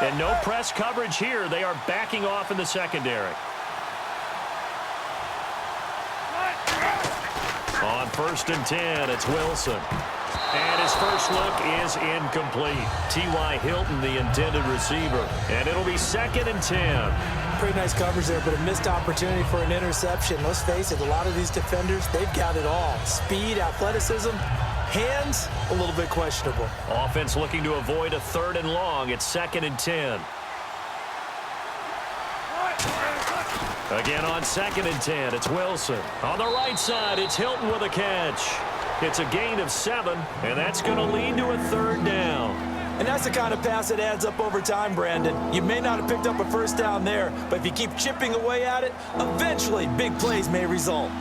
And no press coverage here. They are backing off in the secondary. On 1st and 10, it's Wilson. And his first look is incomplete. T.Y. Hilton, the intended receiver. And it'll be 2nd and 10. Pretty nice coverage there, but a missed opportunity for an interception. Let's face it, a lot of these defenders, they've got it all. Speed, athleticism, hands, a little bit questionable. Offense looking to avoid a 3rd and long. It's 2nd and 10. Again on 2nd and 10, it's Wilson. On the right side, it's Hilton with a catch. It's a gain of 7, and that's going to lead to a 3rd down. And that's the kind of pass that adds up over time, Brandon. You may not have picked up a 1st down there, but if you keep chipping away at it, eventually big plays may result.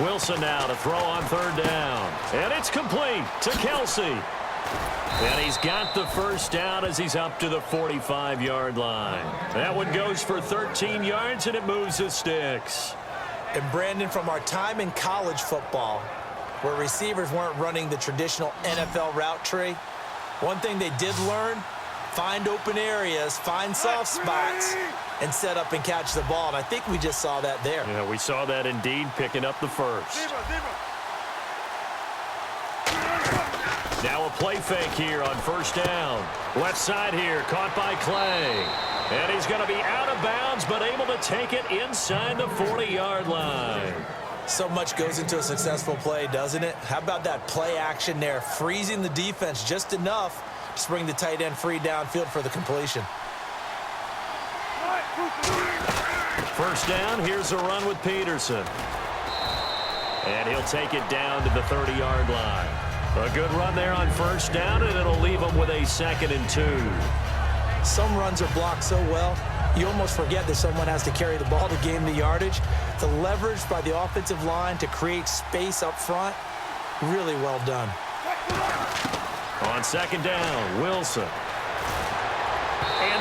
Wilson now to throw on 3rd down. And it's complete to Kelsey. And he's got the 1st down as he's up to the 45-yard line. That one goes for 13 yards, and it moves the sticks. And, Brandon, from our time in college football, where receivers weren't running the traditional NFL route tree, one thing they did learn, find open areas, find soft spots, and set up and catch the ball. And I think we just saw that there. Yeah, we saw that indeed, picking up the 1st. Now a play fake here on 1st down. Left side here, caught by Clay. And he's going to be out of bounds, but able to take it inside the 40-yard line. So much goes into a successful play, doesn't it? How about that play action there, freezing the defense just enough to bring the tight end free downfield for the completion. 1st down, here's a run with Peterson. And he'll take it down to the 30-yard line. A good run there on 1st down, and it'll leave him with a 2nd and 2. Some runs are blocked so well, you almost forget that someone has to carry the ball to gain the yardage. The leverage by the offensive line to create space up front, really well done. On 2nd down, Wilson. And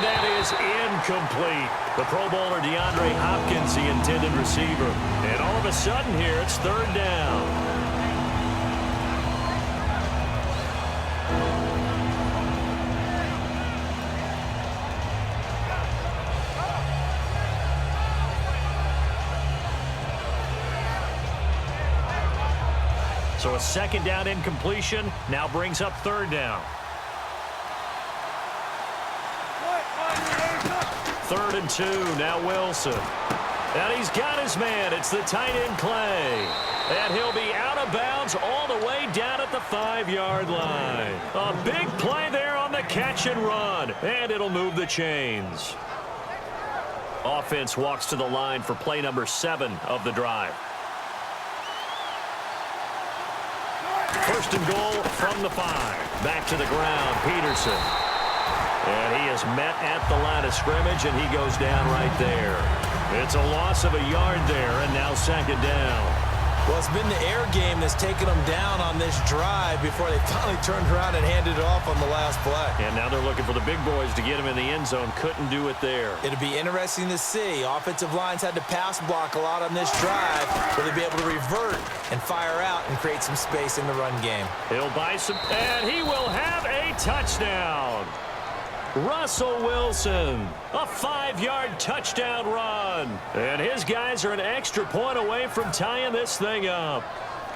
that is incomplete. The Pro Bowler DeAndre Hopkins, the intended receiver. And all of a sudden here, it's 3rd down. So a 2nd down incompletion now brings up 3rd down. 3rd and 2, now Wilson. And he's got his man. It's the tight end Clay. And he'll be out of bounds all the way down at the 5-yard line. A big play there on the catch and run. And it'll move the chains. Offense walks to the line for play number 7 of the drive. 1st and goal from the 5. Back to the ground, Peterson. And he is met at the line of scrimmage, and he goes down right there. It's a loss of a yard there, and now 2nd down. Well, it's been the air game that's taken them down on this drive before they finally turned around and handed it off on the last play. And now they're looking for the big boys to get him in the end zone. Couldn't do it there. It'll be interesting to see. Offensive lines had to pass block a lot on this drive. Will they be able to revert and fire out and create some space in the run game? He'll buy some, and he will have a touchdown. Russell Wilson, a 5-yard touchdown run. And his guys are an extra point away from tying this thing up.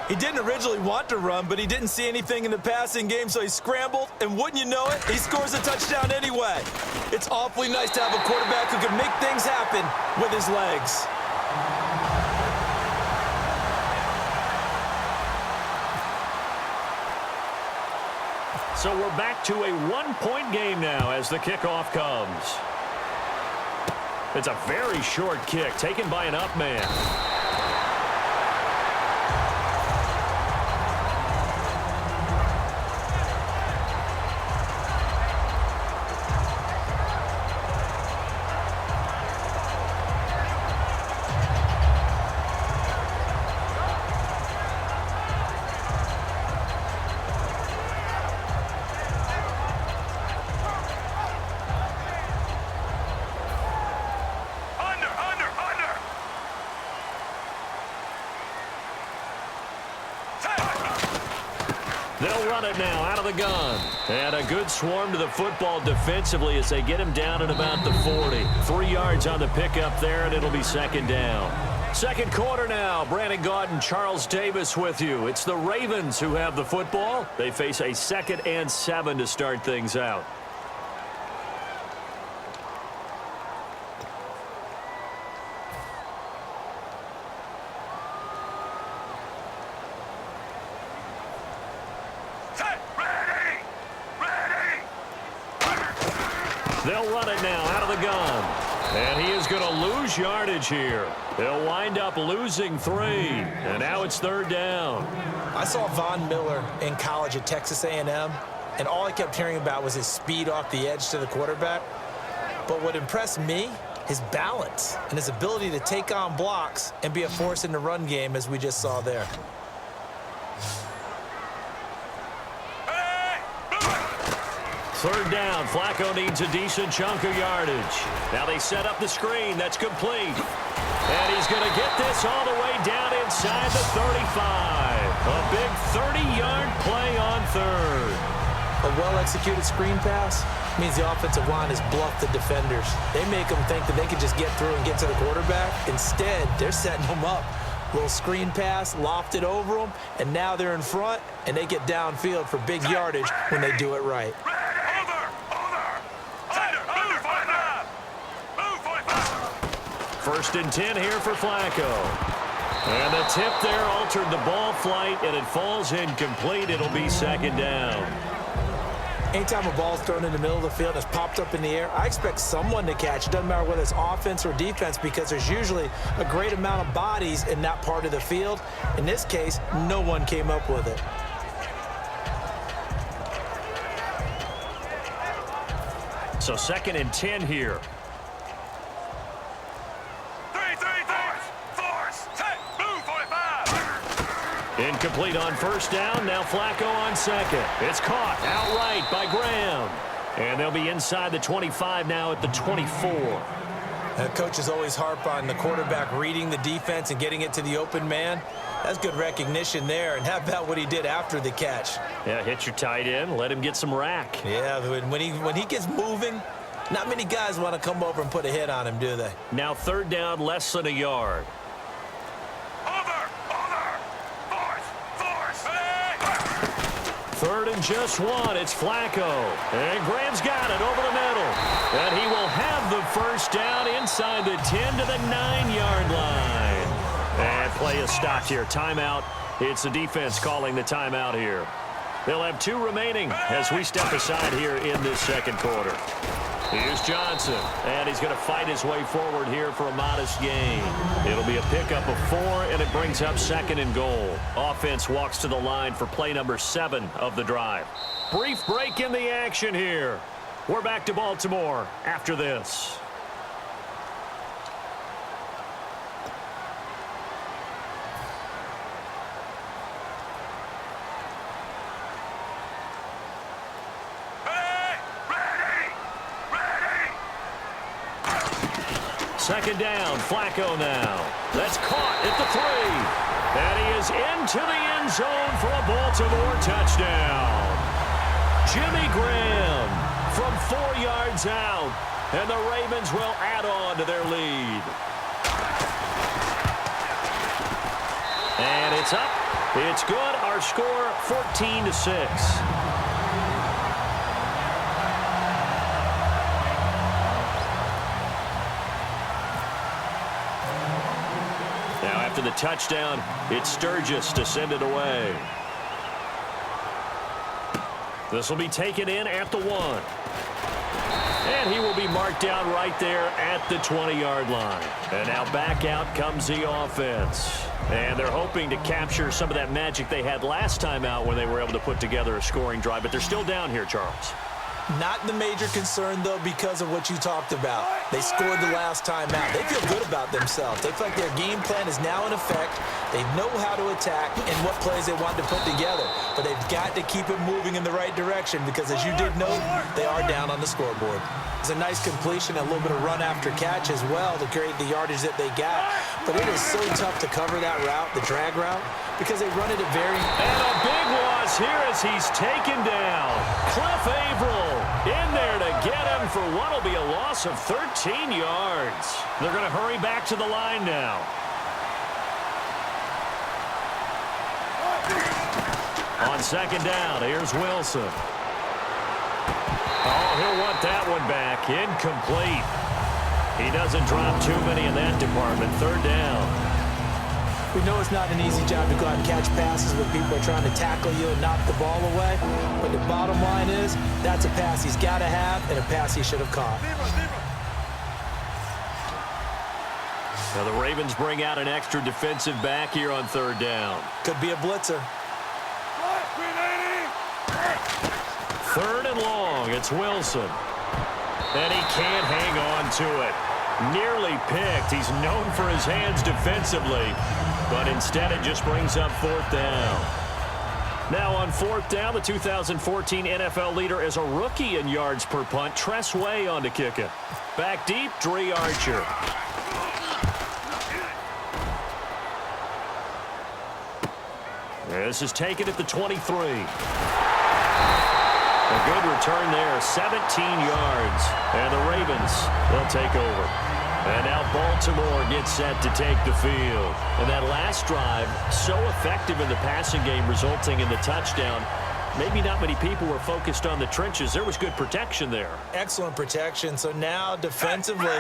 He didn't originally want to run, but he didn't see anything in the passing game, so he scrambled, and wouldn't you know it, he scores a touchdown anyway. It's awfully nice to have a quarterback who can make things happen with his legs. So we're back to a 1-point game now as the kickoff comes. It's a very short kick taken by an up man. They'll run it now out of the gun. And a good swarm to the football defensively as they get him down at about the 40. 3 yards on the pickup there, and it'll be second down. Second quarter now. Brandon Gaudin, Charles Davis with you. It's the Ravens who have the football. They face a 2nd and 7 to start things out. They'll run it now out of the gun. And he is going to lose yardage here. They'll wind up losing 3. And now it's third down. I saw Von Miller in college at Texas A&M, and all I kept hearing about was his speed off the edge to the quarterback. But what impressed me, his balance and his ability to take on blocks and be a force in the run game, as we just saw there. Third down. Flacco needs a decent chunk of yardage. Now they set up the screen. That's complete. And he's going to get this all the way down inside the 35. A big 30-yard play on third. A well-executed screen pass means the offensive line has bluffed the defenders. They make them think that they can just get through and get to the quarterback. Instead, they're setting them up. Little screen pass, lofted over them, and now they're in front, and they get downfield for big yardage when they do it right. First and 10 here for Flacco. And the tip there altered the ball flight, and it falls incomplete. It'll be second down. Anytime a ball's thrown in the middle of the field and it's popped up in the air, I expect someone to catch. It doesn't matter whether it's offense or defense, because there's usually a great amount of bodies in that part of the field. In this case, no one came up with it. So second and 10 here. Incomplete on first down. Now Flacco on second. It's caught outright by Graham. And they'll be inside the 25 now at the 24. Coaches always harp on the quarterback reading the defense and getting it to the open man. That's good recognition there. And how about what he did after the catch? Yeah, hit your tight end. Let him get some rack. Yeah, when he gets moving, not many guys want to come over and put a hit on him, do they? Now third down, less than a yard. Third and just 1. It's Flacco. And Graham's got it over the middle. And he will have the first down inside the 10 to the 9-yard line. And play is stopped here. Timeout. It's the defense calling the timeout here. They'll have 2 remaining as we step aside here in this second quarter. Here's Johnson, and he's going to fight his way forward here for a modest gain. It'll be a pickup of 4, and it brings up second and goal. Offense walks to the line for play number 7 of the drive. Brief break in the action here. We're back to Baltimore after this. Second down, Flacco now. That's caught at the 3. And he is into the end zone for a Baltimore touchdown. Jimmy Graham from 4 yards out. And the Ravens will add on to their lead. And it's up. It's good. Our score, 14-6. After the touchdown, it's Sturgis to send it away. This will be taken in at the 1. And he will be marked down right there at the 20-yard line. And now back out comes the offense. And they're hoping to capture some of that magic they had last time out when they were able to put together a scoring drive. But they're still down here, Charles. Not the major concern, though, because of what you talked about. They scored the last time out. They feel good about themselves. They feel like their game plan is now in effect. They know how to attack and what plays they want to put together. But they've got to keep it moving in the right direction because, as you did note, they are down on the scoreboard. It's a nice completion, a little bit of run after catch as well to create the yardage that they got. But it is so tough to cover that route, the drag route, because they run it at very... And a big loss here as he's taken down. Cliff Averill in there to get him for what will be a loss of 13 yards. They're going to hurry back to the line now. On second down, here's Wilson. Oh, he'll want that one back. Incomplete. He doesn't drop too many in that department. Third down. We know it's not an easy job to go out and catch passes when people are trying to tackle you and knock the ball away. But the bottom line is, that's a pass he's got to have and a pass he should have caught. Now the Ravens bring out an extra defensive back here on third down. Could be a blitzer. Third and long, it's Wilson. And he can't hang on to it. Nearly picked. He's known for his hands defensively, but instead it just brings up fourth down. Now on fourth down, the 2014 NFL leader is a rookie in yards per punt. Tress Way on to kick it. Back deep, Dre Archer. This is taken at the 23. A good return there, 17 yards. And the Ravens, they'll take over. And now Baltimore gets set to take the field. And that last drive, so effective in the passing game, resulting in the touchdown. Maybe not many people were focused on the trenches. There was good protection there. Excellent protection. So now defensively,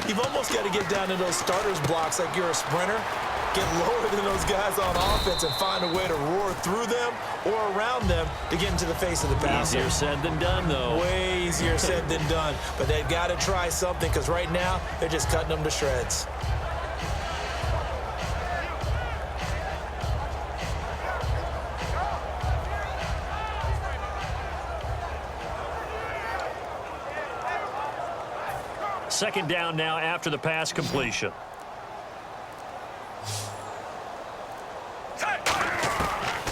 you've almost got to get down to those starters blocks like you're a sprinter. Get lower than those guys on offense and find a way to roar through them or around them to get into the face of the passer. Easier said than done, though. Way easier said than done. But they've got to try something because right now they're just cutting them to shreds. Second down now after the pass completion.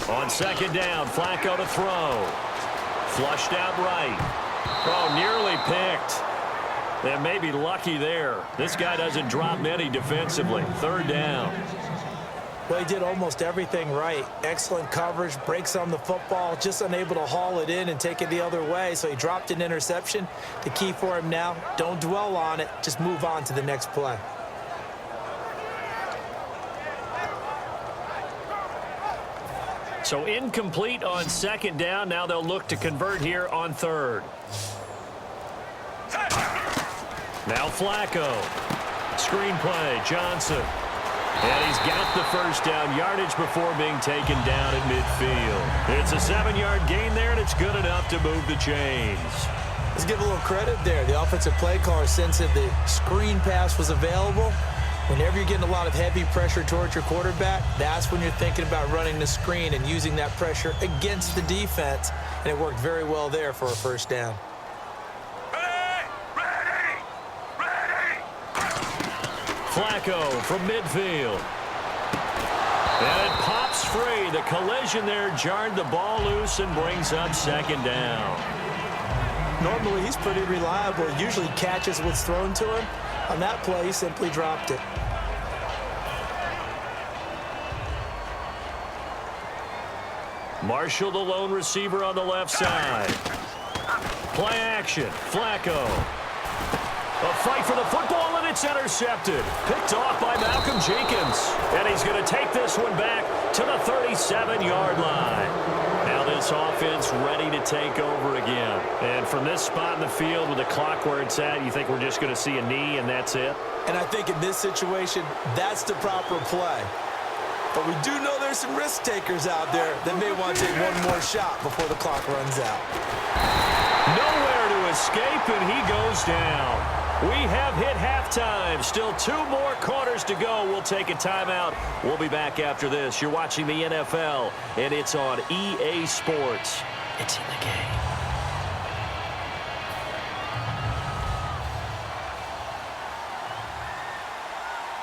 On second down, Flacco to throw. Flushed out right. Oh, nearly picked. They may be lucky there. This guy doesn't drop many defensively. Third down. Well, he did almost everything right. Excellent coverage, breaks on the football, just unable to haul it in and take it the other way. So he dropped an interception. The key for him now, don't dwell on it. Just move on to the next play. So incomplete on second down. Now they'll look to convert here on third. Now Flacco. Screen play, Johnson. And he's got the first down yardage before being taken down at midfield. It's a 7-yard gain there, and it's good enough to move the chains. Let's give a little credit there. The offensive play caller since that the screen pass was available. Whenever you're getting a lot of heavy pressure towards your quarterback, that's when you're thinking about running the screen and using that pressure against the defense. And it worked very well there for a first down. Flacco from midfield. And it pops free. The collision there jarred the ball loose and brings up second down. Normally, he's pretty reliable. Usually catches what's thrown to him. On that play, he simply dropped it. Marshall, the lone receiver on the left side. Play action. Flacco. A fight for the football, and it's intercepted. Picked off by Malcolm Jenkins. And he's going to take this one back to the 37-yard line. Now this offense ready to take over again. And from this spot in the field with the clock where it's at, you think we're just going to see a knee and that's it? And I think in this situation, that's the proper play. But we do know there's some risk takers out there that may want to take one more shot before the clock runs out. Nowhere to escape, and he goes down. We have hit halftime. Still 2 more quarters to go. We'll take a timeout. We'll be back after this. You're watching the NFL, and it's on EA Sports. It's in the game.